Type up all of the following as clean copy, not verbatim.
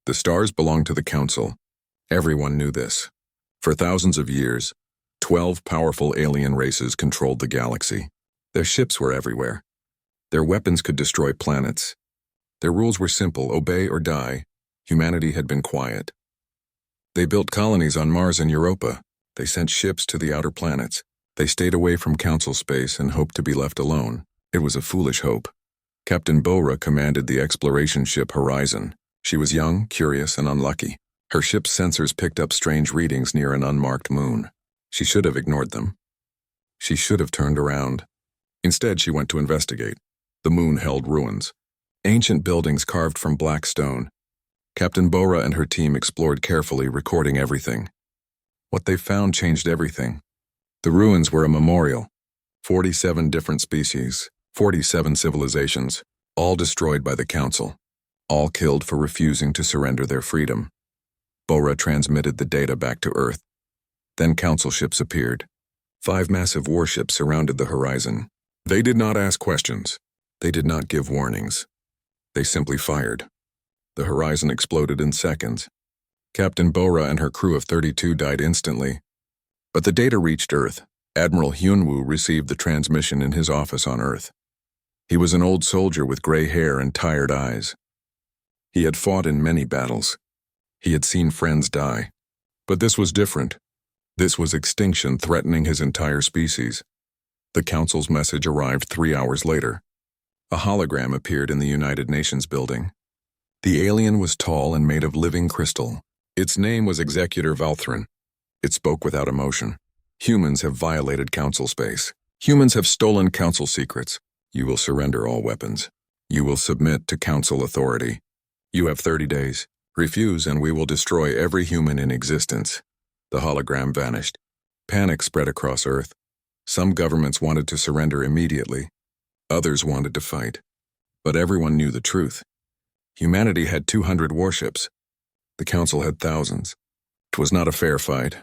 The stars belonged to the Council. Everyone knew this. For thousands of years, 12 powerful alien races controlled the galaxy. Their ships were everywhere. Their weapons could destroy planets. Their rules were simple: obey or die. Humanity had been quiet. They built colonies on Mars and Europa. They sent ships to the outer planets. They stayed away from Council space and hoped to be left alone. It was a foolish hope. Captain Bora commanded the exploration ship Horizon. She was young, curious, and unlucky. Her ship's sensors picked up strange readings near an unmarked moon. She should have ignored them. She should have turned around. Instead, she went to investigate. The moon held ruins. Ancient buildings carved from black stone. Captain Bora and her team explored carefully, recording everything. What they found changed everything. The ruins were a memorial. 47 different species, 47 civilizations, all destroyed by the Council, all killed for refusing to surrender their freedom. Bora transmitted the data back to Earth. Then Council ships appeared. 5 massive warships surrounded the horizon. They did not ask questions. They did not give warnings. They simply fired. The horizon exploded in seconds. Captain Bora and her crew of 32 died instantly. But the data reached Earth. Admiral Hyunwoo received the transmission in his office on Earth. He was an old soldier with gray hair and tired eyes. He had fought in many battles. He had seen friends die. But this was different. This was extinction threatening his entire species. The Council's message arrived 3 hours later. A hologram appeared in the United Nations building. The alien was tall and made of living crystal. Its name was Executor Valthrin. It spoke without emotion. Humans have violated Council space. Humans have stolen Council secrets. You will surrender all weapons. You will submit to Council authority. You have 30 days. Refuse and we will destroy every human in existence. The hologram vanished. Panic spread across Earth. Some governments wanted to surrender immediately. Others wanted to fight. But everyone knew the truth. Humanity had 200 warships. The Council had thousands. It was not a fair fight.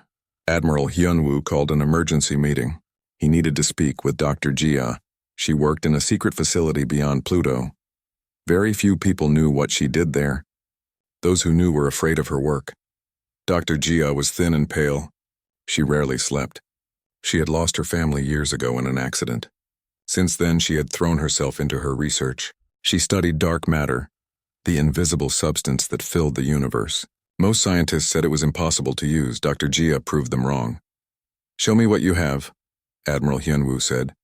Admiral Hyunwoo called an emergency meeting. He needed to speak with Dr. Jia. She worked in a secret facility beyond Pluto. Very few people knew what she did there. Those who knew were afraid of her work. Dr. Jia was thin and pale. She rarely slept. She had lost her family years ago in an accident. Since then, she had thrown herself into her research. She studied dark matter, the invisible substance that filled the universe. Most scientists said it was impossible to use. Dr. Jia proved them wrong. "Show me what you have," Admiral Hyunwoo said.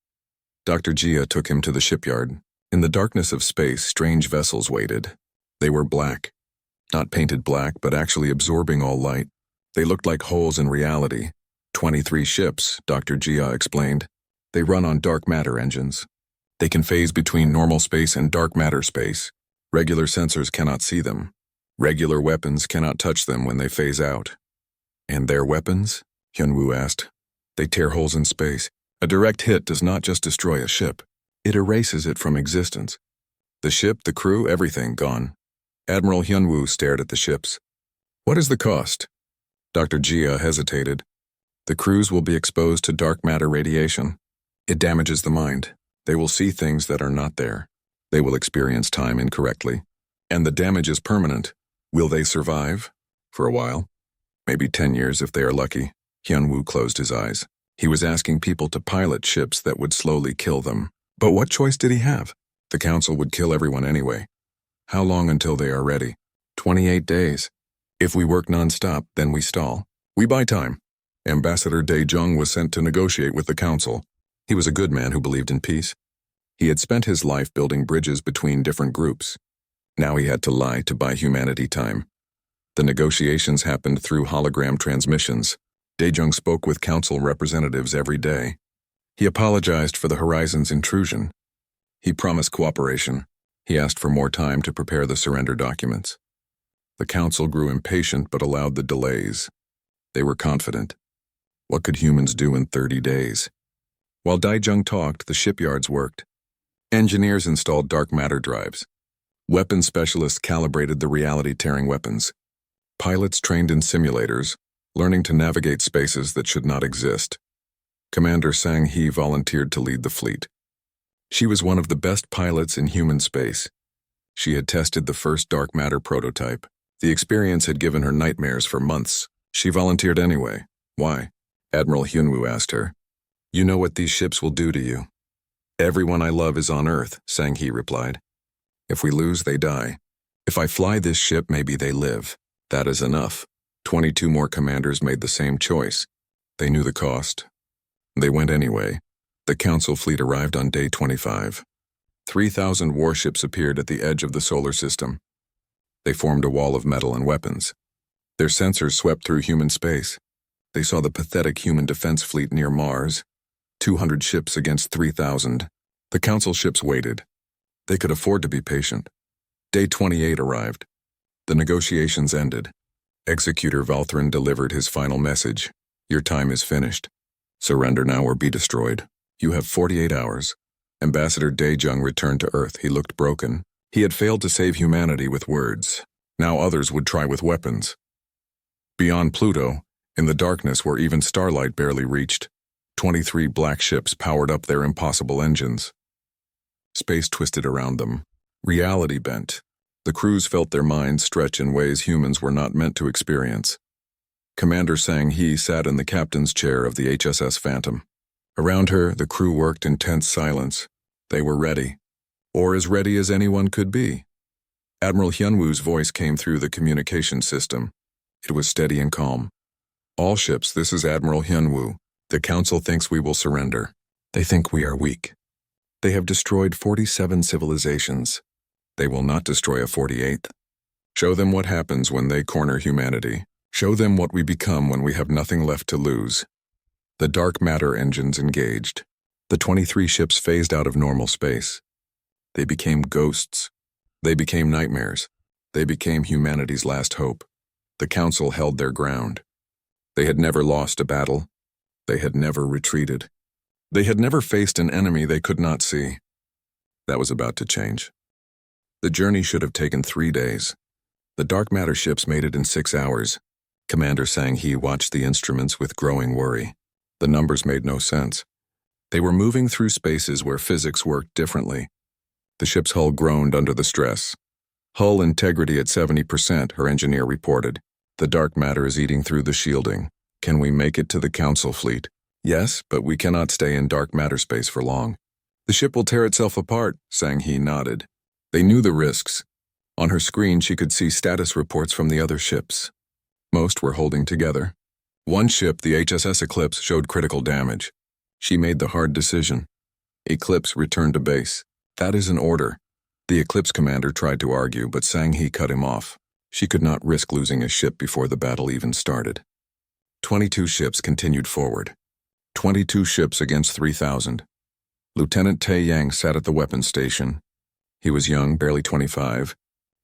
Dr. Jia took him to the shipyard. In the darkness of space, strange vessels waited. They were black. Not painted black, but actually absorbing all light. They looked like holes in reality. 23 ships, Dr. Jia explained. They run on dark matter engines. They can phase between normal space and dark matter space. Regular sensors cannot see them. Regular weapons cannot touch them when they phase out. "And their weapons?" Hyunwoo asked. "They tear holes in space. A direct hit does not just destroy a ship. It erases it from existence. The ship, the crew, everything gone." Admiral Hyunwoo stared at the ships. "What is the cost?" Dr. Jia hesitated. "The crews will be exposed to dark matter radiation. It damages the mind. They will see things that are not there. They will experience time incorrectly. And the damage is permanent. Will they survive? For a while. Maybe 10 years if they are lucky." Hyunwoo closed his eyes. He was asking people to pilot ships that would slowly kill them. But what choice did he have? The Council would kill everyone anyway. How long until they are ready? 28 days. If we work non-stop, then we stall. We buy time. Ambassador Dae-jung was sent to negotiate with the Council. He was a good man who believed in peace. He had spent his life building bridges between different groups. Now he had to lie to buy humanity time. The negotiations happened through hologram transmissions. Dae-jung spoke with Council representatives every day. He apologized for the Horizon's intrusion. He promised cooperation. He asked for more time to prepare the surrender documents. The Council grew impatient but allowed the delays. They were confident. What could humans do in 30 days? While Dae-jung talked, the shipyards worked. Engineers installed dark matter drives. Weapons specialists calibrated the reality-tearing weapons. Pilots trained in simulators, learning to navigate spaces that should not exist. Commander Sang-hee volunteered to lead the fleet. She was one of the best pilots in human space. She had tested the first dark matter prototype. The experience had given her nightmares for months. She volunteered anyway. Why? Admiral Hyunwoo asked her. You know what these ships will do to you. Everyone I love is on Earth, Sang-hee replied. If we lose, they die. If I fly this ship, maybe they live. That is enough. 22 more commanders made the same choice. They knew the cost. They went anyway. The Council fleet arrived on day 25. 3,000 warships appeared at the edge of the solar system. They formed a wall of metal and weapons. Their sensors swept through human space. They saw the pathetic human defense fleet near Mars. 200 ships against 3,000. The Council ships waited. They could afford to be patient. Day 28 arrived. The negotiations ended. Executor Valthrin delivered his final message. Your time is finished. Surrender now or be destroyed. You have 48 hours. Ambassador Daejung returned to Earth. He looked broken. He had failed to save humanity with words. Now others would try with weapons. Beyond Pluto, in the darkness where even starlight barely reached, 23 black ships powered up their impossible engines. Space twisted around them. Reality bent. The crews felt their minds stretch in ways humans were not meant to experience. Commander Sang-hee sat in the captain's chair of the HSS Phantom. Around her, the crew worked in tense silence. They were ready. Or as ready as anyone could be. Admiral Hyunwoo's voice came through the communication system. It was steady and calm. All ships, this is Admiral Hyunwoo. The Council thinks we will surrender. They think we are weak. They have destroyed 47 civilizations. They will not destroy a 48th. Show them what happens when they corner humanity. Show them what we become when we have nothing left to lose. The dark matter engines engaged. The 23 ships phased out of normal space. They became ghosts. They became nightmares. They became humanity's last hope. The Council held their ground. They had never lost a battle. They had never retreated. They had never faced an enemy they could not see. That was about to change. The journey should have taken 3 days. The dark matter ships made it in 6 hours. Commander Sang-hee watched the instruments with growing worry. The numbers made no sense. They were moving through spaces where physics worked differently. The ship's hull groaned under the stress. Hull integrity at 70%, her engineer reported. The dark matter is eating through the shielding. Can we make it to the Council fleet? Yes, but we cannot stay in dark matter space for long. The ship will tear itself apart, Sang-hee nodded. They knew the risks. On her screen, she could see status reports from the other ships. Most were holding together. One ship, the HSS Eclipse, showed critical damage. She made the hard decision. Eclipse returned to base. That is an order. The Eclipse commander tried to argue, but Sang-hee cut him off. She could not risk losing a ship before the battle even started. 22 ships continued forward. 22 ships against 3,000. Lieutenant Tae Yang sat at the weapons station. He was young, barely 25.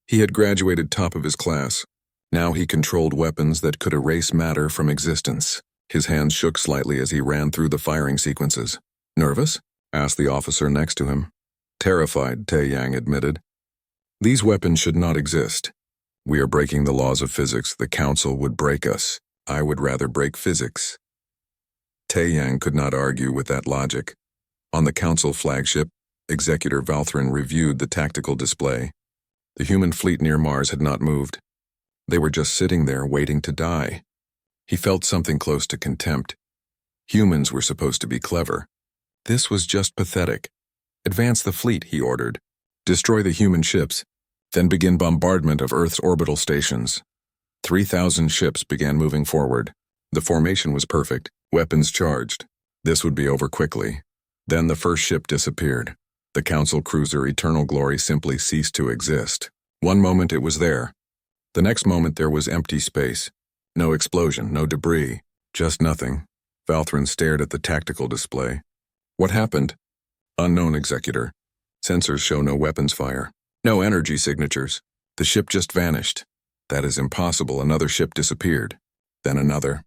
He had graduated top of his class. Now he controlled weapons that could erase matter from existence. His hands shook slightly as he ran through the firing sequences. Nervous? Asked the officer next to him. Terrified, Tae Yang admitted. These weapons should not exist. We are breaking the laws of physics. The Council would break us. I would rather break physics. Tae Yang could not argue with that logic. On the Council flagship, Executor Valthrin reviewed the tactical display. The human fleet near Mars had not moved. They were just sitting there waiting to die. He felt something close to contempt. Humans were supposed to be clever. This was just pathetic. Advance the fleet, he ordered. Destroy the human ships, then begin bombardment of Earth's orbital stations. 3,000 ships began moving forward. The formation was perfect, weapons charged. This would be over quickly. Then the first ship disappeared. The Council cruiser Eternal Glory simply ceased to exist. One moment it was there. The next moment there was empty space. No explosion, no debris, just nothing. Valthrin stared at the tactical display. What happened? Unknown, Executor. Sensors show no weapons fire. No energy signatures. The ship just vanished. That is impossible. Another ship disappeared. Then another.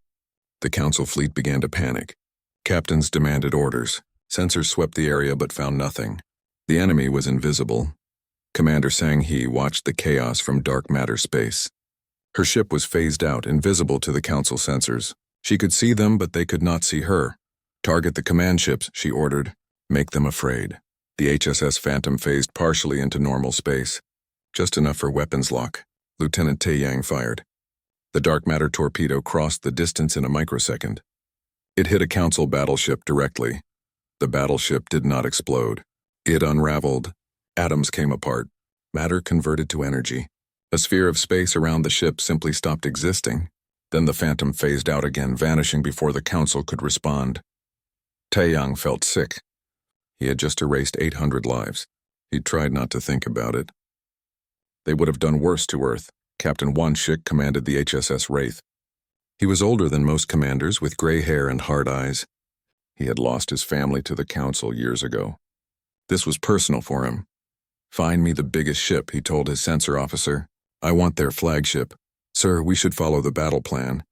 The Council fleet began to panic. Captains demanded orders. Sensors swept the area but found nothing. The enemy was invisible. Commander Sang-hee watched the chaos from dark matter space. Her ship was phased out, invisible to the Council sensors. She could see them, but they could not see her. Target the command ships, she ordered. Make them afraid. The HSS Phantom phased partially into normal space. Just enough for weapons lock. Lieutenant Taeyang fired. The dark matter torpedo crossed the distance in a microsecond. It hit a Council battleship directly. The battleship did not explode. It unraveled. Atoms came apart. Matter converted to energy. A sphere of space around the ship simply stopped existing. Then the Phantom phased out again, vanishing before the Council could respond. Taeyang felt sick. He had just erased 800 lives. He tried not to think about it. They would have done worse to Earth. Captain Wanshik commanded the HSS Wraith. He was older than most commanders, with gray hair and hard eyes. He had lost his family to the Council years ago. This was personal for him. "Find me the biggest ship," he told his sensor officer. "I want their flagship. Sir, we should follow the battle plan.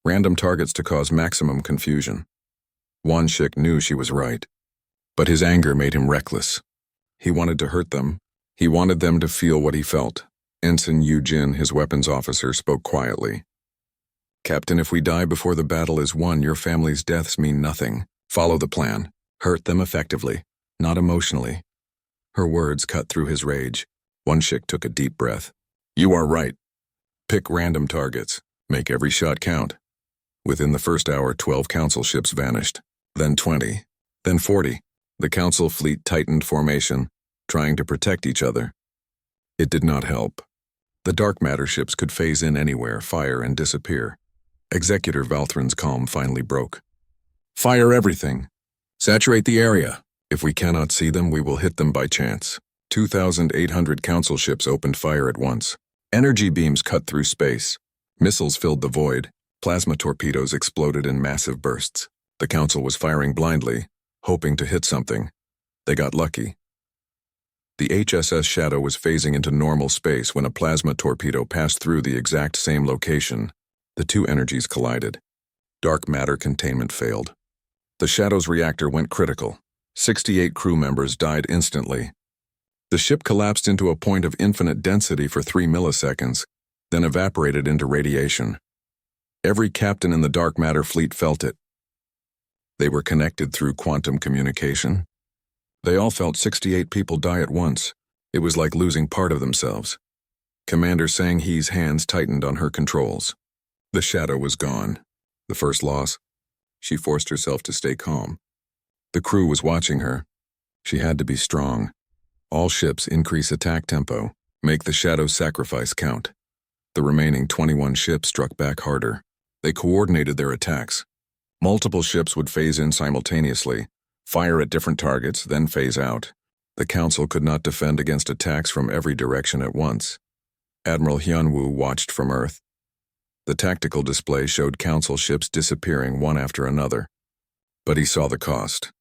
Random targets to cause maximum confusion." Wanshik knew she was right. But his anger made him reckless. He wanted to hurt them. He wanted them to feel what he felt. Ensign Yu Jin, his weapons officer, spoke quietly. "Captain, if we die before the battle is won, your family's deaths mean nothing. Follow the plan. Hurt them effectively, not emotionally." Her words cut through his rage. Wanshik took a deep breath. "You are right. Pick random targets. Make every shot count." Within the first hour, 12 Council ships vanished. Then 20. Then 40. The Council fleet tightened formation, trying to protect each other. It did not help. The dark matter ships could phase in anywhere, fire, and disappear. Executor Valthran's calm finally broke. "Fire everything. Saturate the area. If we cannot see them, we will hit them by chance." 2,800 Council ships opened fire at once. Energy beams cut through space. Missiles filled the void. Plasma torpedoes exploded in massive bursts. The Council was firing blindly, hoping to hit something. They got lucky. The HSS Shadow was phasing into normal space when a plasma torpedo passed through the exact same location. The two energies collided. Dark matter containment failed. The Shadow's reactor went critical. 68 crew members died instantly. The ship collapsed into a point of infinite density for 3 milliseconds, then evaporated into radiation. Every captain in the dark matter fleet felt it. They were connected through quantum communication. They all felt 68 people die at once. It was like losing part of themselves. Commander Sang Hee's hands tightened on her controls. The Shadow was gone. The first loss. She forced herself to stay calm. The crew was watching her. She had to be strong. All ships increase attack tempo. Make the Shadow's sacrifice count. The remaining 21 ships struck back harder. They coordinated their attacks. Multiple ships would phase in simultaneously, fire at different targets, then phase out. The Council could not defend against attacks from every direction at once. Admiral Hyunwoo watched from Earth. The tactical display showed Council ships disappearing one after another. But he saw the cost.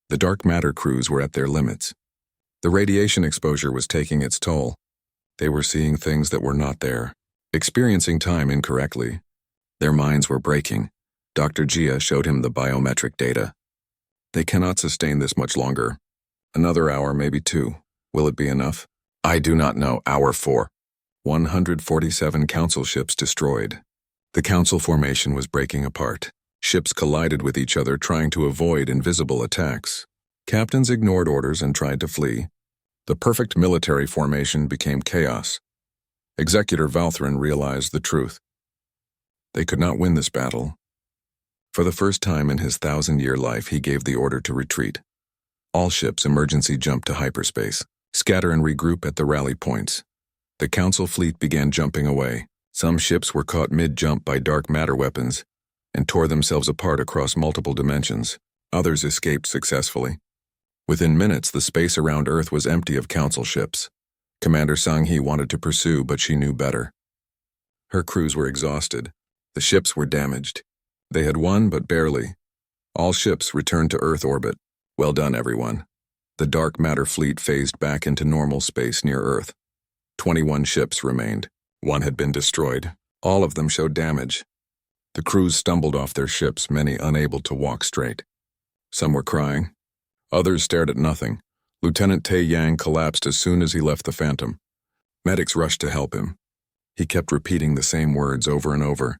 The dark matter crews were at their limits. The radiation exposure was taking its toll. They were seeing things that were not there, experiencing time incorrectly. Their minds were breaking. Dr. Jia showed him the biometric data. They cannot sustain this much longer. Another hour, maybe 2. Will it be enough? I do not know. Hour 4. 147 Council ships destroyed. The Council formation was breaking apart. Ships collided with each other, trying to avoid invisible attacks. Captains ignored orders and tried to flee. The perfect military formation became chaos. Executor Valthran realized the truth. They could not win this battle. For the first time in his 1,000-year life, he gave the order to retreat. All ships emergency jumped to hyperspace, scatter and regroup at the rally points. The Council fleet began jumping away. Some ships were caught mid-jump by dark matter weapons and tore themselves apart across multiple dimensions. Others escaped successfully. Within minutes, the space around Earth was empty of Council ships. Commander Sang Hee wanted to pursue, but she knew better. Her crews were exhausted. The ships were damaged. They had won, but barely. All ships returned to Earth orbit. Well done, everyone. The dark matter fleet phased back into normal space near Earth. 21 ships remained. 1 had been destroyed. All of them showed damage. The crews stumbled off their ships, many unable to walk straight. Some were crying. Others stared at nothing. Lieutenant Taeyang collapsed as soon as he left the Phantom. Medics rushed to help him. He kept repeating the same words over and over.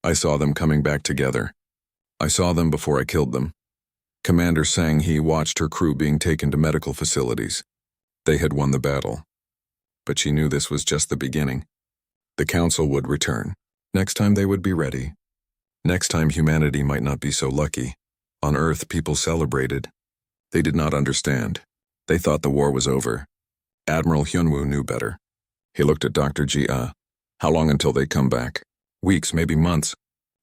I saw them coming back together. I saw them before I killed them. Commander Sang Hee watched her crew being taken to medical facilities. They had won the battle. But she knew this was just the beginning. The council would return. Next time they would be ready. Next time humanity might not be so lucky. On Earth, people celebrated. They did not understand. They thought the war was over. Admiral Hyunwoo knew better. He looked at Dr. Jia. How long until they come back? Weeks, maybe months.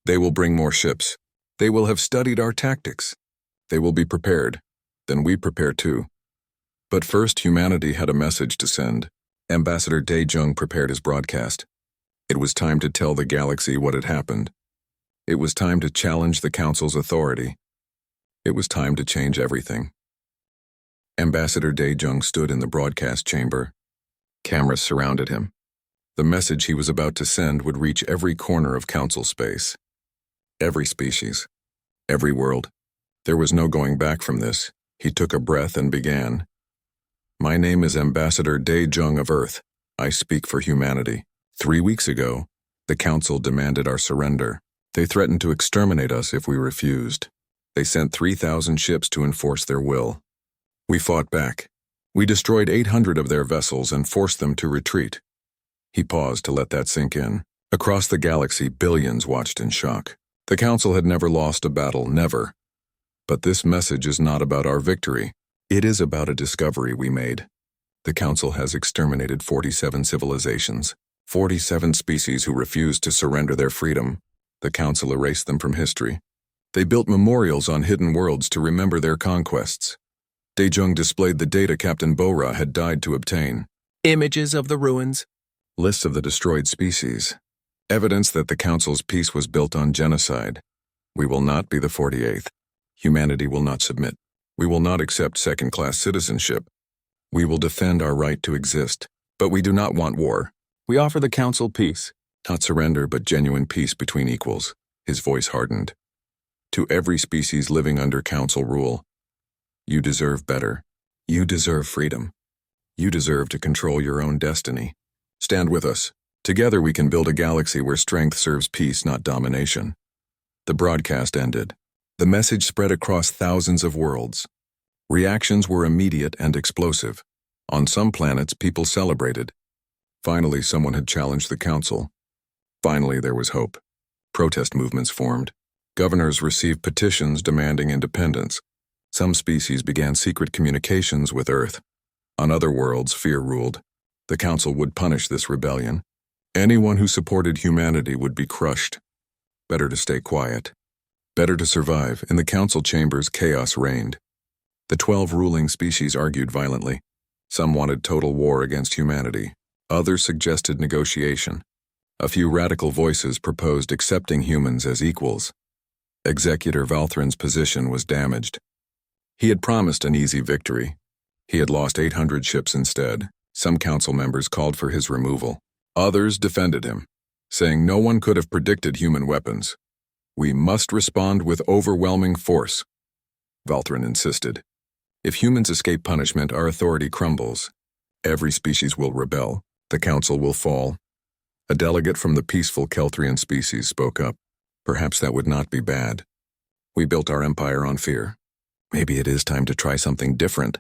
They will bring more ships. They will have studied our tactics. They will be prepared. Then we prepare too. But first, humanity had a message to send. Ambassador Dae-jung prepared his broadcast. It was time to tell the galaxy what had happened. It was time to challenge the Council's authority. It was time to change everything. Ambassador Dae-jung stood in the broadcast chamber. Cameras surrounded him. The message he was about to send would reach every corner of Council space. Every species. Every world. There was no going back from this. He took a breath and began. My name is Ambassador Dae-jung of Earth. I speak for humanity. 3 weeks ago, the Council demanded our surrender. They threatened to exterminate us if we refused. They sent 3,000 ships to enforce their will. We fought back. We destroyed 800 of their vessels and forced them to retreat. He paused to let that sink in. Across the galaxy, billions watched in shock. The Council had never lost a battle, never. But this message is not about our victory. It is about a discovery we made. The Council has exterminated 47 civilizations, 47 species who refused to surrender their freedom. The Council erased them from history. They built memorials on hidden worlds to remember their conquests. Dae-jung displayed the data Captain Bo-ra had died to obtain. Images of the ruins. Lists of the destroyed species. Evidence that the Council's peace was built on genocide. We will not be the 48th. Humanity will not submit. We will not accept second-class citizenship. We will defend our right to exist. But we do not want war. We offer the Council peace. Not surrender, but genuine peace between equals. His voice hardened. To every species living under Council rule, you deserve better. You deserve freedom. You deserve to control your own destiny. Stand with us. Together we can build a galaxy where strength serves peace, not domination. The broadcast ended. The message spread across thousands of worlds. Reactions were immediate and explosive. On some planets, people celebrated. Finally, someone had challenged the Council. Finally, there was hope. Protest movements formed. Governors received petitions demanding independence. Some species began secret communications with Earth. On other worlds, fear ruled. The Council would punish this rebellion. Anyone who supported humanity would be crushed. Better to stay quiet. Better to survive. In the Council chambers, chaos reigned. The 12 ruling species argued violently. Some wanted total war against humanity. Others suggested negotiation. A few radical voices proposed accepting humans as equals. Executor Valthrin's position was damaged. He had promised an easy victory. He had lost 800 ships instead. Some Council members called for his removal. Others defended him, saying no one could have predicted human weapons. We must respond with overwhelming force. Valthrin insisted. If humans escape punishment, our authority crumbles. Every species will rebel. The Council will fall. A delegate from the peaceful Kelthrian species spoke up. Perhaps that would not be bad. We built our empire on fear. Maybe it is time to try something different.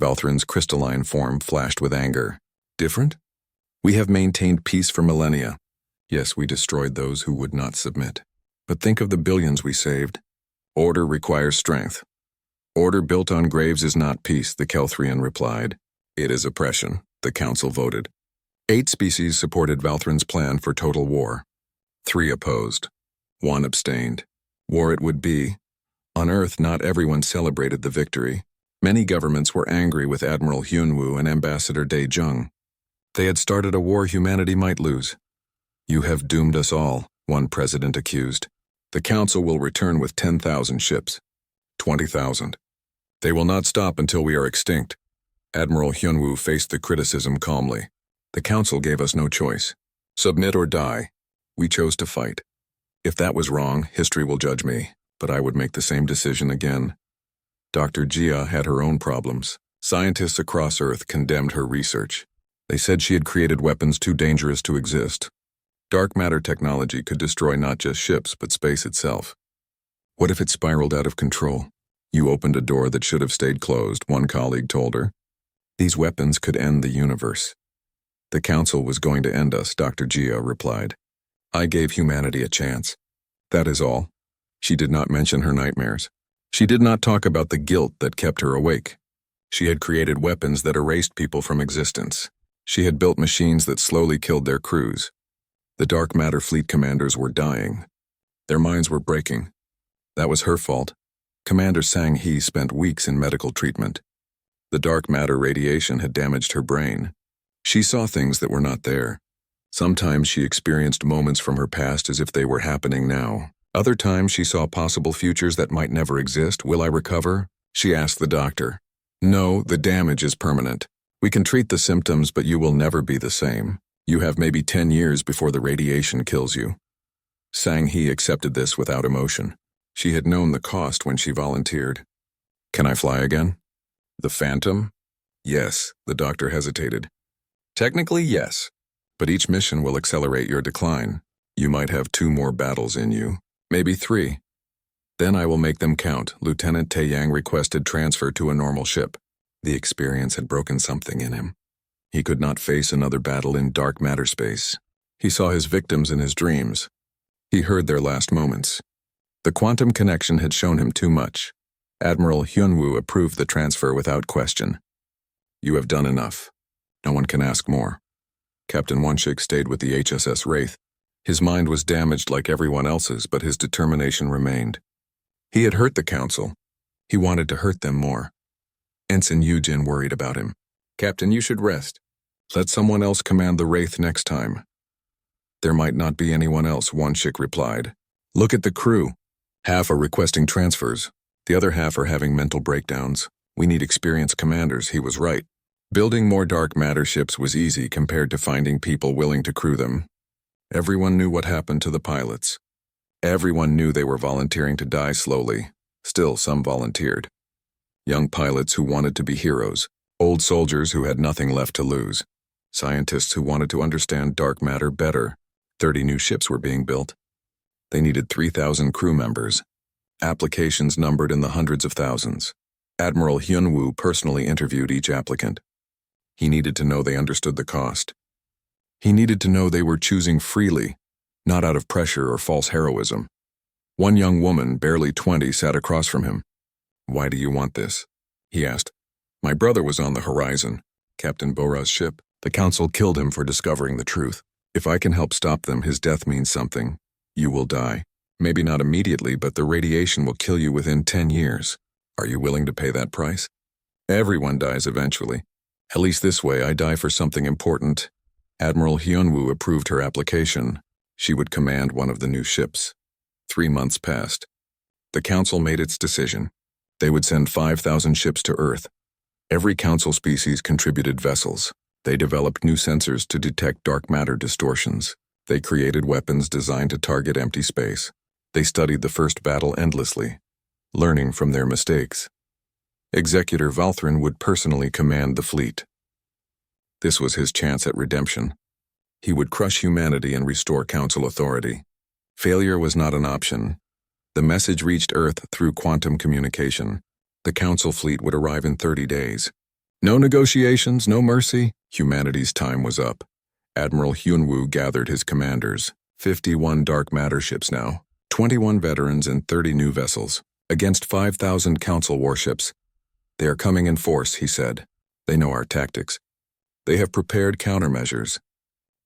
Valthrin's crystalline form flashed with anger. Different? We have maintained peace for millennia. Yes, we destroyed those who would not submit. But think of the billions we saved. Order requires strength. Order built on graves is not peace, the Kelthrian replied. It is oppression, the Council voted. 8 species supported Valthrin's plan for total war. 3 opposed. 1 abstained. War it would be. On Earth, not everyone celebrated the victory. Many governments were angry with Admiral Hyunwoo and Ambassador Dae-jung. They had started a war humanity might lose. You have doomed us all, one president accused. The Council will return with 10,000 ships. 20,000. They will not stop until we are extinct. Admiral Hyunwoo faced the criticism calmly. The Council gave us no choice. Submit or die. We chose to fight. If that was wrong, history will judge me, but I would make the same decision again. Dr. Jia had her own problems. Scientists across Earth condemned her research. They said she had created weapons too dangerous to exist. Dark matter technology could destroy not just ships, but space itself. What if it spiraled out of control? You opened a door that should have stayed closed, one colleague told her. These weapons could end the universe. The council was going to end us, Dr. Gia replied. I gave humanity a chance. That is all. She did not mention her nightmares. She did not talk about the guilt that kept her awake. She had created weapons that erased people from existence. She had built machines that slowly killed their crews. The dark matter fleet commanders were dying. Their minds were breaking. That was her fault. Commander Sang-hee spent weeks in medical treatment. The dark matter radiation had damaged her brain. She saw things that were not there. Sometimes she experienced moments from her past as if they were happening now. Other times she saw possible futures that might never exist. Will I recover? She asked the doctor. No, the damage is permanent. We can treat the symptoms, but you will never be the same. You have maybe 10 years before the radiation kills you. Sang-hee accepted this without emotion. She had known the cost when she volunteered. Can I fly again? The Phantom? Yes, the doctor hesitated. Technically, yes. But each mission will accelerate your decline. You might have 2 more battles in you. Maybe 3. Then I will make them count. Lieutenant Taeyang requested transfer to a normal ship. The experience had broken something in him. He could not face another battle in dark matter space. He saw his victims in his dreams. He heard their last moments. The quantum connection had shown him too much. Admiral Hyunwoo approved the transfer without question. You have done enough. No one can ask more. Captain Wonshik stayed with the HSS Wraith. His mind was damaged like everyone else's, but his determination remained. He had hurt the council. He wanted to hurt them more. Ensign Yujin worried about him. Captain, you should rest. Let someone else command the Wraith next time. There might not be anyone else, Wonshik replied. Look at the crew. Half are requesting transfers. The other half are having mental breakdowns. We need experienced commanders, he was right. Building more dark matter ships was easy compared to finding people willing to crew them. Everyone knew what happened to the pilots. Everyone knew they were volunteering to die slowly. Still, some volunteered. Young pilots who wanted to be heroes. Old soldiers who had nothing left to lose. Scientists who wanted to understand dark matter better. 30 new ships were being built. They needed 3,000 crew members. Applications numbered in the hundreds of thousands. Admiral Hyunwoo personally interviewed each applicant. He needed to know they understood the cost. He needed to know they were choosing freely, not out of pressure or false heroism. One young woman, barely 20, sat across from him. Why do you want this? He asked. My brother was on the horizon, Captain Bora's ship. The council killed him for discovering the truth. If I can help stop them, his death means something. You will die. Maybe not immediately, but the radiation will kill you within 10 years. Are you willing to pay that price? Everyone dies eventually. At least this way, I die for something important. Admiral Hyunwoo approved her application. She would command one of the new ships. 3 months passed. The council made its decision. They would send 5,000 ships to Earth. Every council species contributed vessels. They developed new sensors to detect dark matter distortions. They created weapons designed to target empty space. They studied the first battle endlessly, learning from their mistakes. Executor Valthrin would personally command the fleet. This was his chance at redemption. He would crush humanity and restore council authority. Failure was not an option. The message reached Earth through quantum communication. The council fleet would arrive in 30 days. No negotiations, no mercy. Humanity's time was up. Admiral Hyunwoo gathered his commanders. 51 dark matter ships now. 21 veterans and 30 new vessels. Against 5,000 council warships. They are coming in force, he said. They know our tactics. They have prepared countermeasures.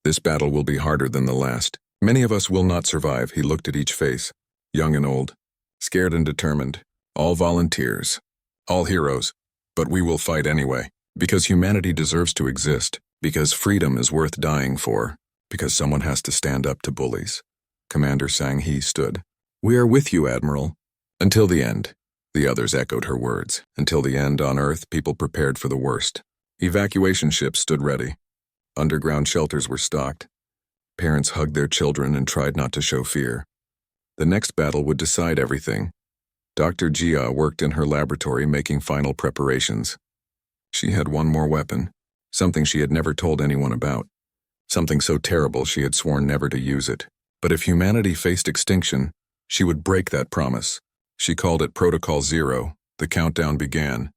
This battle will be harder than the last. Many of us will not survive. He looked at each face. Young and old. Scared and determined. All volunteers. All heroes. But we will fight anyway. Because humanity deserves to exist. Because freedom is worth dying for. Because someone has to stand up to bullies. Commander Sang-hee stood. We are with you, Admiral. Until the end. The others echoed her words. Until the end, on Earth, people prepared for the worst. Evacuation ships stood ready. Underground shelters were stocked. Parents hugged their children and tried not to show fear. The next battle would decide everything. Dr. Jia worked in her laboratory making final preparations. She had one more weapon, something she had never told anyone about. Something so terrible she had sworn never to use it. But if humanity faced extinction, she would break that promise. She called it Protocol Zero. The countdown began.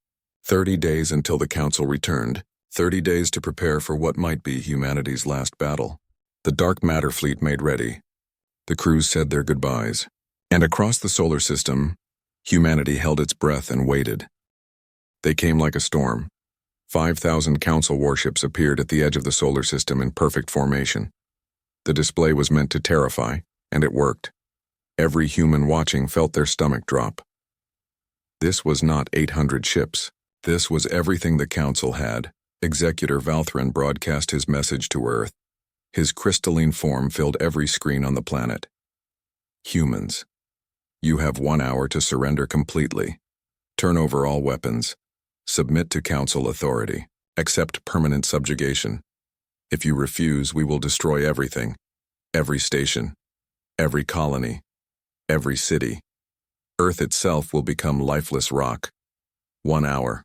30 days until the council returned. 30 days to prepare for what might be humanity's last battle. The dark matter fleet made ready. The crews said their goodbyes. And across the solar system, humanity held its breath and waited. They came like a storm. 5,000 council warships appeared at the edge of the solar system in perfect formation. The display was meant to terrify, and it worked. Every human watching felt their stomach drop. This was not 800 ships. This was everything the council had. Executor Valthran broadcast his message to Earth. His crystalline form filled every screen on the planet. Humans, you have 1 hour to surrender completely. Turn over all weapons. Submit to council authority. Accept permanent subjugation. If you refuse, we will destroy everything. Every station. Every colony. Every city. Earth itself will become lifeless rock. 1 hour.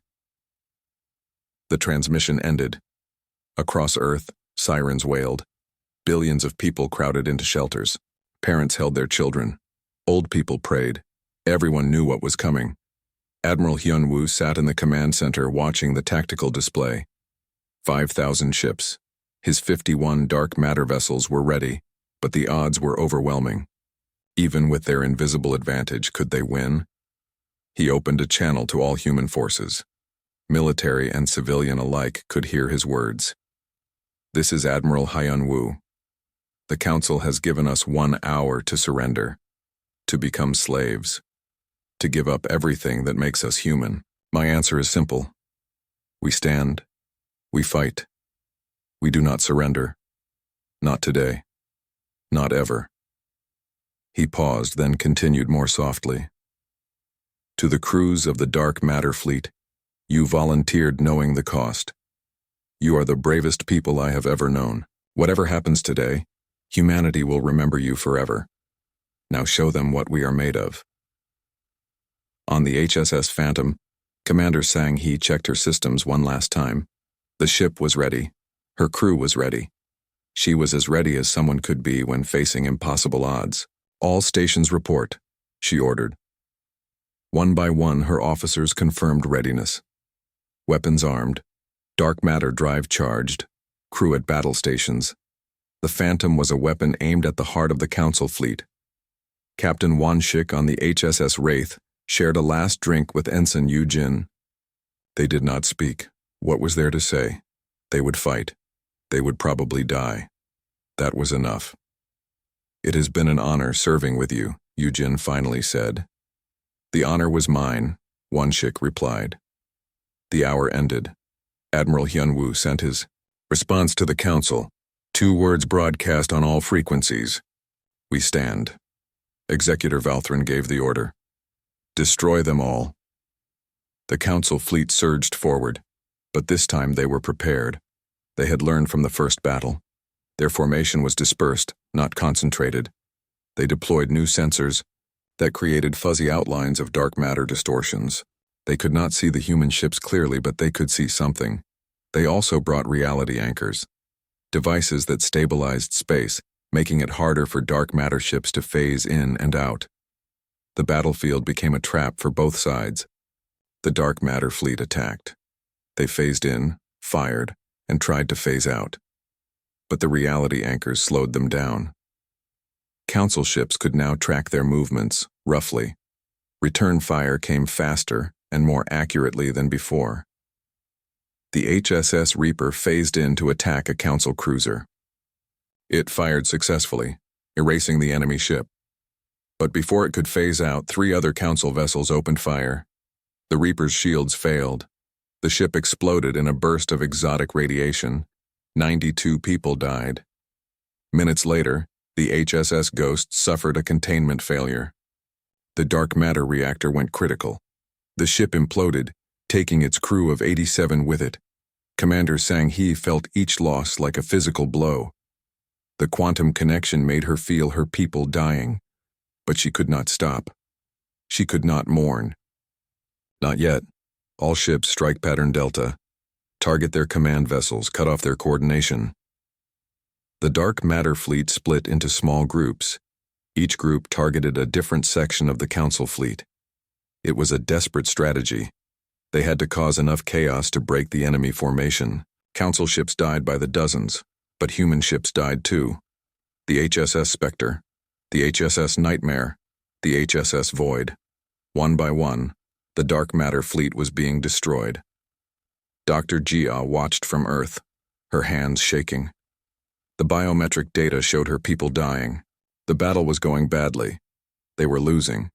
The transmission ended. Across Earth, sirens wailed. Billions of people crowded into shelters. Parents held their children. Old people prayed. Everyone knew what was coming. Admiral Hyun-woo sat in the command center watching the tactical display. 5,000 ships. His 51 dark matter vessels were ready, but the odds were overwhelming. Even with their invisible advantage, could they win? He opened a channel to all human forces. Military and civilian alike could hear his words. This is Admiral Hyun-woo. The Council has given us 1 hour to surrender, to become slaves, to give up everything that makes us human. My answer is simple. We stand. We fight. We do not surrender. Not today. Not ever. He paused, then continued more softly. To the crews of the dark matter fleet, you volunteered knowing the cost. You are the bravest people I have ever known. Whatever happens today, humanity will remember you forever. Now show them what we are made of. On the HSS Phantom, Commander Sang-hee checked her systems one last time. The ship was ready. Her crew was ready. She was as ready as someone could be when facing impossible odds. All stations report, she ordered. One by one, her officers confirmed readiness. Weapons armed, dark matter drive charged, crew at battle stations. The Phantom was a weapon aimed at the heart of the Council fleet. Captain Won-shik on the HSS Wraith shared a last drink with Ensign Yu-jin. They did not speak. What was there to say? They would fight. They would probably die. That was enough. It has been an honor serving with you, Yu-jin finally said. The honor was mine, Won-shik replied. The hour ended. Admiral Hyun-woo sent his response to the Council. 2 words broadcast on all frequencies. We stand. Executor Valthran gave the order. Destroy them all. The Council fleet surged forward, but this time they were prepared. They had learned from the first battle. Their formation was dispersed, not concentrated. They deployed new sensors that created fuzzy outlines of dark matter distortions. They could not see the human ships clearly, but they could see something. They also brought reality anchors, devices that stabilized space, making it harder for dark matter ships to phase in and out. The battlefield became a trap for both sides. The dark matter fleet attacked. They phased in, fired, and tried to phase out. But the reality anchors slowed them down. Council ships could now track their movements, roughly. Return fire came faster and more accurately than before. The HSS Reaper phased in to attack a Council cruiser. It fired successfully, erasing the enemy ship. But before it could phase out, 3 other Council vessels opened fire. The Reaper's shields failed. The ship exploded in a burst of exotic radiation. 92 people died. Minutes later, the HSS Ghost suffered a containment failure. The dark matter reactor went critical. The ship imploded, taking its crew of 87 with it. Commander Sang-hee felt each loss like a physical blow. The quantum connection made her feel her people dying, but she could not stop. She could not mourn. Not yet. All ships strike pattern Delta. Target their command vessels, cut off their coordination. The dark matter fleet split into small groups. Each group targeted a different section of the Council fleet. It was a desperate strategy. They had to cause enough chaos to break the enemy formation. Council ships died by the dozens, but human ships died too. The HSS Spectre, the HSS Nightmare, the HSS Void. One by one, the dark matter fleet was being destroyed. Dr. Jia watched from Earth, her hands shaking. The biometric data showed her people dying. The battle was going badly. They were losing.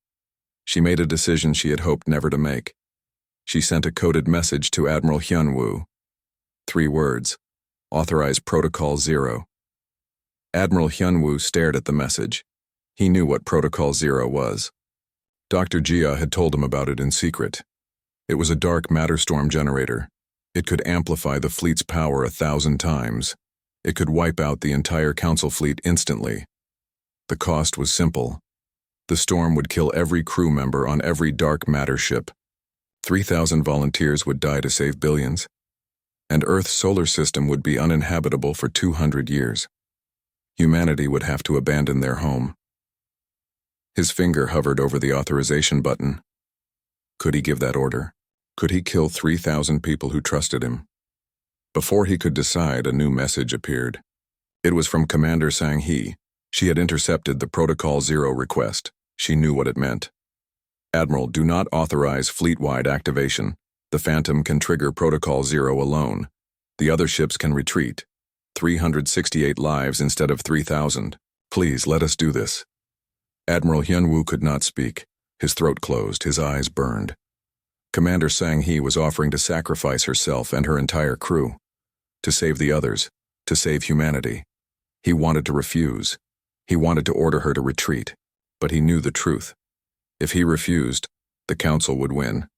She made a decision she had hoped never to make. She sent a coded message to Admiral Hyunwoo. 3 words: Authorize Protocol 0. Admiral Hyunwoo stared at the message. He knew what Protocol 0 was. Dr. Jia had told him about it in secret. It was a dark matter storm generator. It could amplify the fleet's power 1,000 times. It could wipe out the entire Council fleet instantly. The cost was simple. The storm would kill every crew member on every dark matter ship. 3,000 volunteers would die to save billions. And Earth's solar system would be uninhabitable for 200 years. Humanity would have to abandon their home. His finger hovered over the authorization button. Could he give that order? Could he kill 3,000 people who trusted him? Before he could decide, a new message appeared. It was from Commander Sang-hee. She had intercepted the Protocol 0 request. She knew what it meant. Admiral, do not authorize fleet-wide activation. The Phantom can trigger Protocol 0 alone. The other ships can retreat. 368 lives instead of 3,000. Please, let us do this. Admiral Hyunwoo could not speak. His throat closed, his eyes burned. Commander Sang-hee was offering to sacrifice herself and her entire crew. To save the others. To save humanity. He wanted to refuse. He wanted to order her to retreat. But he knew the truth. If he refused, the Council would win.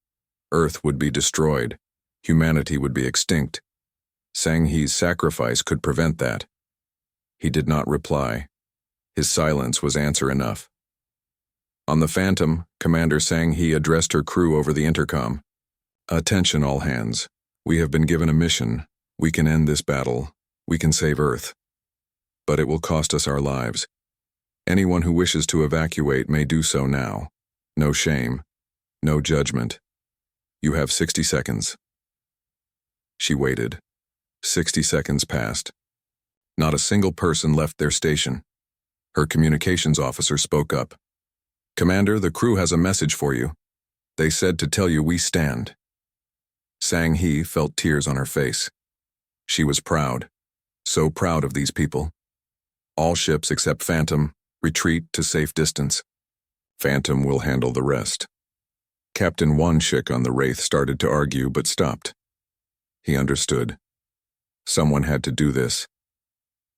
Earth would be destroyed. Humanity would be extinct. Sang-hee's sacrifice could prevent that. He did not reply. His silence was answer enough. On the Phantom, Commander Sang-hee addressed her crew over the intercom. Attention all hands. We have been given a mission. We can end this battle. We can save Earth. But it will cost us our lives. Anyone who wishes to evacuate may do so now. No shame. No judgment. You have 60 seconds. She waited. 60 seconds passed. Not a single person left their station. Her communications officer spoke up. Commander, the crew has a message for you. They said to tell you we stand. Sang-hee felt tears on her face. She was proud. So proud of these people. All ships except Phantom retreat to safe distance. Phantom will handle the rest. Captain Won-shik on the Wraith started to argue but stopped. He understood. Someone had to do this.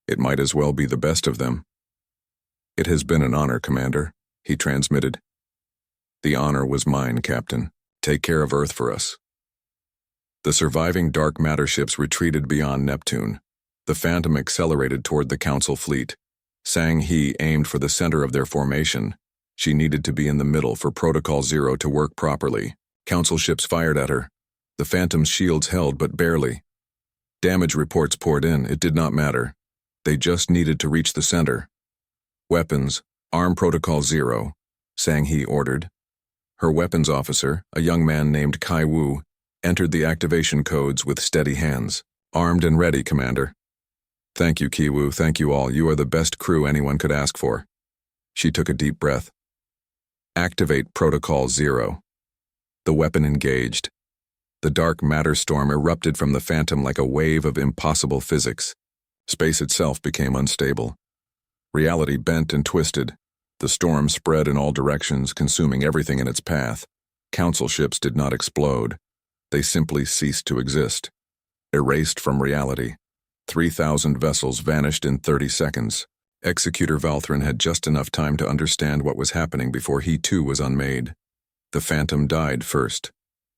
It might as well be the best of them. It has been an honor, Commander, he transmitted. The honor was mine, Captain. Take care of Earth for us. The surviving dark matter ships retreated beyond Neptune. The Phantom accelerated toward the Council fleet. Sang-hee aimed for the center of their formation. She needed to be in the middle for Protocol 0 to work properly. Council ships fired at her. The Phantom's shields held, but barely. Damage reports poured in. It did not matter. They just needed to reach the center. Weapons, arm Protocol 0, Sang-hee ordered. Her weapons officer, a young man named Kai Wu, entered the activation codes with steady hands. Armed and ready, Commander. Thank you, Ki-woo. Thank you all. You are the best crew anyone could ask for. She took a deep breath. Activate Protocol 0. The weapon engaged. The dark matter storm erupted from the Phantom like a wave of impossible physics. Space itself became unstable. Reality bent and twisted. The storm spread in all directions, consuming everything in its path. Council ships did not explode. They simply ceased to exist. Erased from reality. 3,000 vessels vanished in 30 seconds. Executor Valthrin had just enough time to understand what was happening before he too was unmade. The Phantom died first.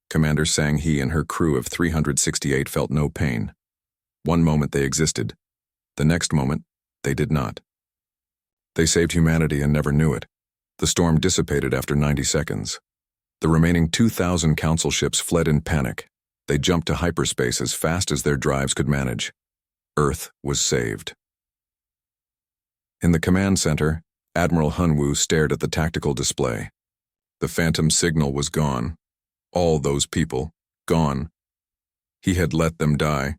Commander Sang-hee and her crew of 368 felt no pain. One moment they existed. The next moment, they did not. They saved humanity and never knew it. The storm dissipated after 90 seconds. The remaining 2,000 Council ships fled in panic. They jumped to hyperspace as fast as their drives could manage. Earth was saved. In the command center, Admiral Hyunwoo stared at the tactical display. The Phantom signal was gone. All those people, gone. He had let them die.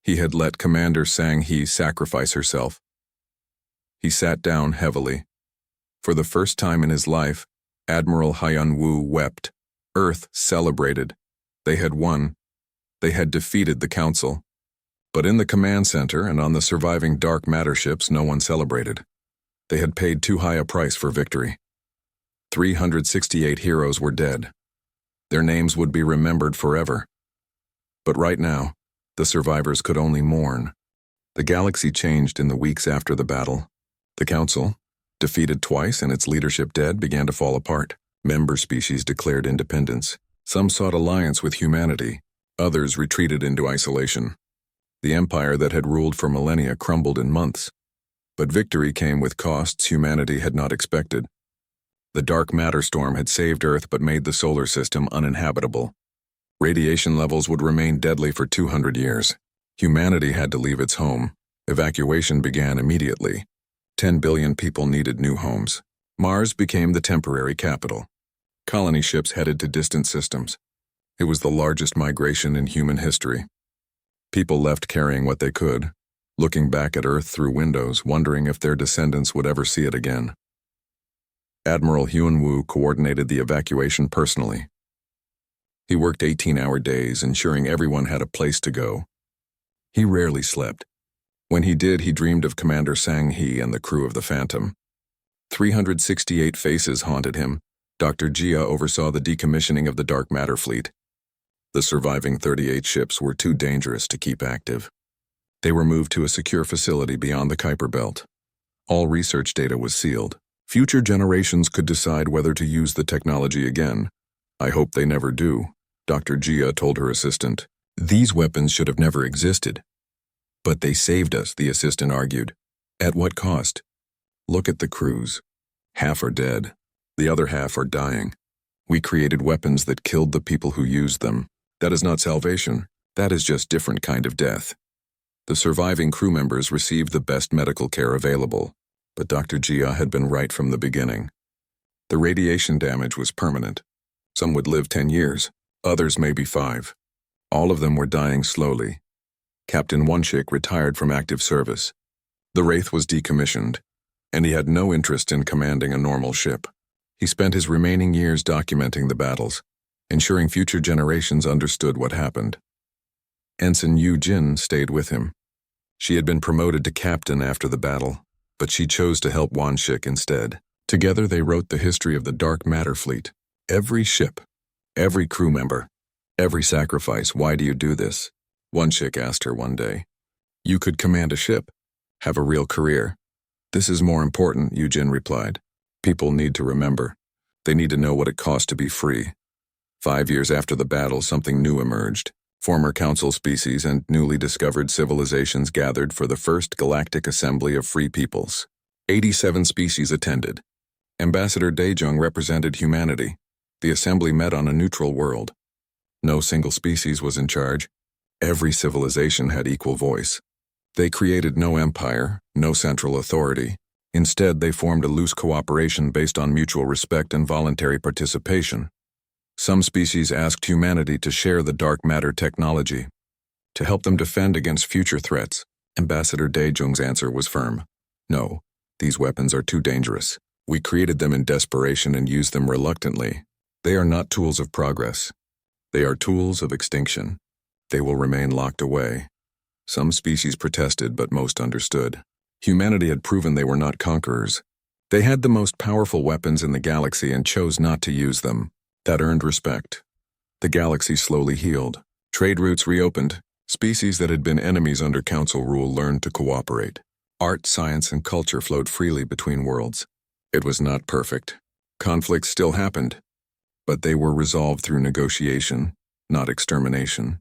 He had let Commander Sang-hee sacrifice herself. He sat down heavily. For the first time in his life, Admiral Hyun-woo wept. Earth celebrated. They had won. They had defeated the Council. But in the command center and on the surviving dark matter ships, no one celebrated. They had paid too high a price for victory. 368 heroes were dead. Their names would be remembered forever. But right now, the survivors could only mourn. The galaxy changed in the weeks after the battle. The Council, defeated twice and its leadership dead, began to fall apart. Member species declared independence. Some sought alliance with humanity. Others retreated into isolation. The empire that had ruled for millennia crumbled in months. But victory came with costs humanity had not expected. The dark matter storm had saved Earth but made the solar system uninhabitable. Radiation levels would remain deadly for 200 years. Humanity had to leave its home. Evacuation began immediately. 10 billion people needed new homes. Mars became the temporary capital. Colony ships headed to distant systems. It was the largest migration in human history. People left carrying what they could, looking back at Earth through windows, wondering if their descendants would ever see it again. Admiral Hyun-woo coordinated the evacuation personally. He worked 18-hour days, ensuring everyone had a place to go. He rarely slept. When he did, he dreamed of Commander Sang-hee and the crew of the Phantom. 368 faces haunted him. Dr. Jia oversaw the decommissioning of the dark matter fleet. The surviving 38 ships were too dangerous to keep active. They were moved to a secure facility beyond the Kuiper Belt. All research data was sealed. Future generations could decide whether to use the technology again. I hope they never do, Dr. Jia told her assistant. These weapons should have never existed. But they saved us, the assistant argued. At what cost? Look at the crews. Half are dead. The other half are dying. We created weapons that killed the people who used them. That is not salvation. That is just different kind of death. The surviving crew members received the best medical care available, but Dr. Jia had been right from the beginning. The radiation damage was permanent. Some would live 10 years, others maybe 5. All of them were dying slowly. Captain Wonshik retired from active service. The Wraith was decommissioned, and he had no interest in commanding a normal ship. He spent his remaining years documenting the battles, ensuring future generations understood what happened. Ensign Yu Jin stayed with him. She had been promoted to captain after the battle, but she chose to help Wonshik instead. Together they wrote the history of the dark matter fleet. Every ship, every crew member, every sacrifice. Why do you do this? Wonshik asked her one day. You could command a ship, have a real career. This is more important, Yu Jin replied. People need to remember. They need to know what it cost to be free. 5 years after the battle, something new emerged. Former Council species and newly discovered civilizations gathered for the first Galactic Assembly of Free Peoples. 87 species attended. Ambassador Daejung represented humanity. The assembly met on a neutral world. No single species was in charge. Every civilization had equal voice. They created no empire, no central authority. Instead, they formed a loose cooperation based on mutual respect and voluntary participation. Some species asked humanity to share the dark matter technology, to help them defend against future threats. Ambassador Daejung's answer was firm. No, these weapons are too dangerous. We created them in desperation and used them reluctantly. They are not tools of progress. They are tools of extinction. They will remain locked away. Some species protested, but most understood. Humanity had proven they were not conquerors. They had the most powerful weapons in the galaxy and chose not to use them. That earned respect. The galaxy slowly healed. Trade routes reopened. Species that had been enemies under Council rule learned to cooperate. Art, science, and culture flowed freely between worlds. It was not perfect. Conflicts still happened, but they were resolved through negotiation, not extermination.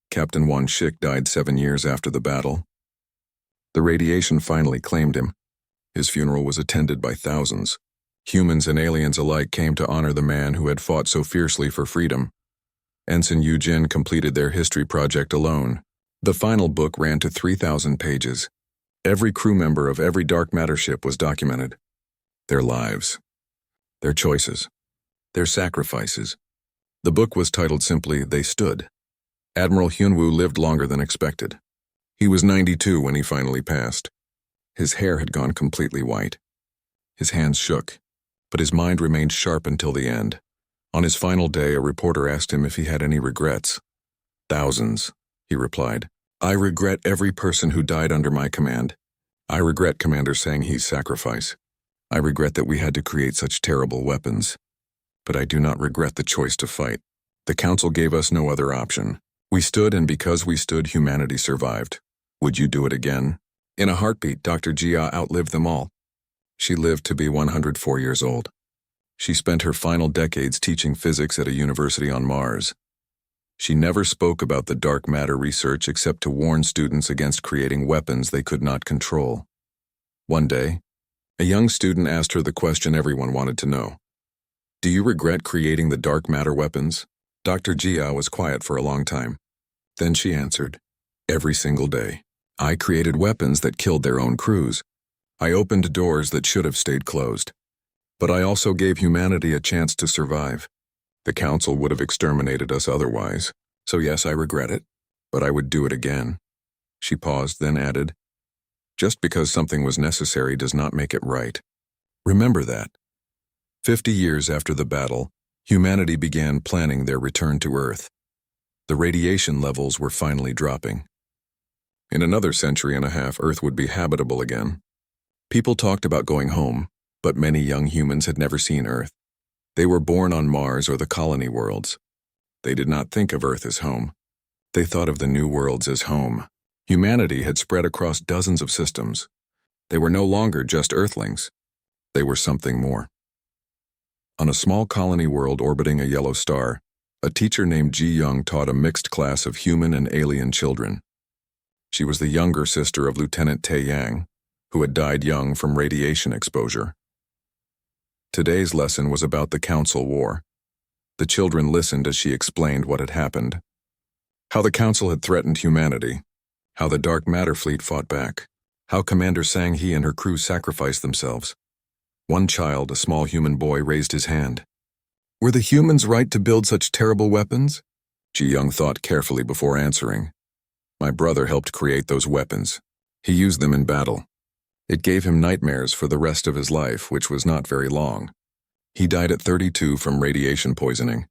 Captain Wonshik died 7 years after the battle. The radiation finally claimed him. His funeral was attended by thousands. Humans and aliens alike came to honor the man who had fought so fiercely for freedom. Ensign Yu Jin completed their history project alone. The final book ran to 3,000 pages. Every crew member of every dark matter ship was documented. Their lives, their choices, their sacrifices. The book was titled simply, They Stood. Admiral Hyun-woo lived longer than expected. He was 92 when he finally passed. His hair had gone completely white. His hands shook, but his mind remained sharp until the end. On his final day, a reporter asked him if he had any regrets. "Thousands," he replied. "I regret every person who died under my command. I regret Commander Sanghe's sacrifice. I regret that we had to create such terrible weapons. But I do not regret the choice to fight. The Council gave us no other option. We stood, and because we stood, humanity survived. Would you do it again?" In a heartbeat, Dr. Jia outlived them all. She lived to be 104 years old. She spent her final decades teaching physics at a university on Mars. She never spoke about the dark matter research except to warn students against creating weapons they could not control. One day, a young student asked her the question everyone wanted to know. "Do you regret creating the dark matter weapons?" Dr. Jia was quiet for a long time. Then she answered, "Every single day. I created weapons that killed their own crews. I opened doors that should have stayed closed. But I also gave humanity a chance to survive. The Council would have exterminated us otherwise. So yes, I regret it, but I would do it again." She paused, then added, "Just because something was necessary does not make it right. Remember that." 50 years after the battle, humanity began planning their return to Earth. The radiation levels were finally dropping. In another century and a half, Earth would be habitable again. People talked about going home, but many young humans had never seen Earth. They were born on Mars or the colony worlds. They did not think of Earth as home. They thought of the new worlds as home. Humanity had spread across dozens of systems. They were no longer just Earthlings. They were something more. On a small colony world orbiting a yellow star, a teacher named Ji Young taught a mixed class of human and alien children. She was the younger sister of Lieutenant Tae Yang, who had died young from radiation exposure. Today's lesson was about the Council War. The children listened as she explained what had happened. How the Council had threatened humanity. How the Dark Matter Fleet fought back. How Commander Sanghe and her crew sacrificed themselves. One child, a small human boy, raised his hand. "Were the humans right to build such terrible weapons?" Ji Young thought carefully before answering. "My brother helped create those weapons. He used them in battle. It gave him nightmares for the rest of his life, which was not very long. He died at 32 from radiation poisoning.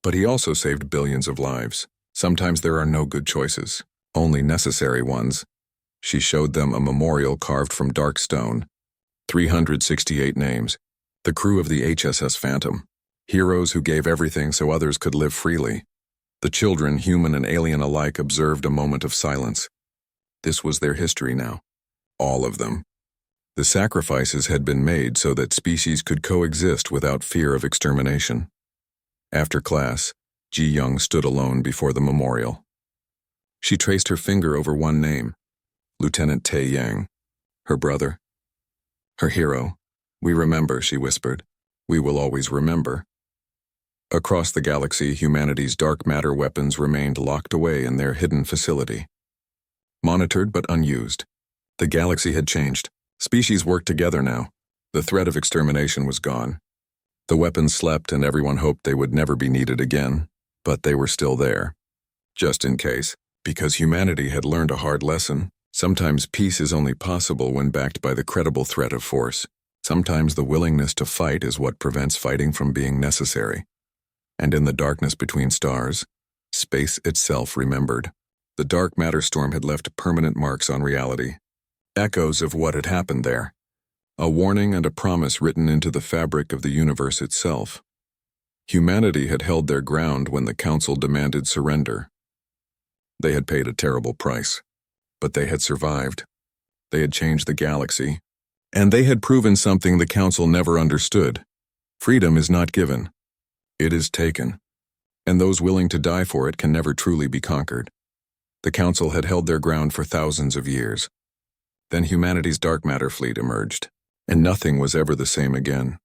But he also saved billions of lives. Sometimes there are no good choices, only necessary ones." She showed them a memorial carved from dark stone. 368 names. The crew of the HSS Phantom. Heroes who gave everything so others could live freely. The children, human and alien alike, observed a moment of silence. This was their history now. All of them. The sacrifices had been made so that species could coexist without fear of extermination. After class, Ji Young stood alone before the memorial. She traced her finger over one name, Lieutenant Tae Yang. Her brother. Her hero. "We remember," she whispered. "We will always remember." Across the galaxy, humanity's dark matter weapons remained locked away in their hidden facility. Monitored but unused. The galaxy had changed. Species worked together now. The threat of extermination was gone. The weapons slept and everyone hoped they would never be needed again, but they were still there. Just in case, because humanity had learned a hard lesson. Sometimes peace is only possible when backed by the credible threat of force. Sometimes the willingness to fight is what prevents fighting from being necessary. And in the darkness between stars, space itself remembered. The dark matter storm had left permanent marks on reality. Echoes of what had happened there. A warning and a promise written into the fabric of the universe itself. Humanity had held their ground when the Council demanded surrender. They had paid a terrible price, but they had survived. They had changed the galaxy, and they had proven something the Council never understood. Freedom is not given. It is taken, and those willing to die for it can never truly be conquered. The Council had held their ground for thousands of years. Then humanity's dark matter fleet emerged, and nothing was ever the same again.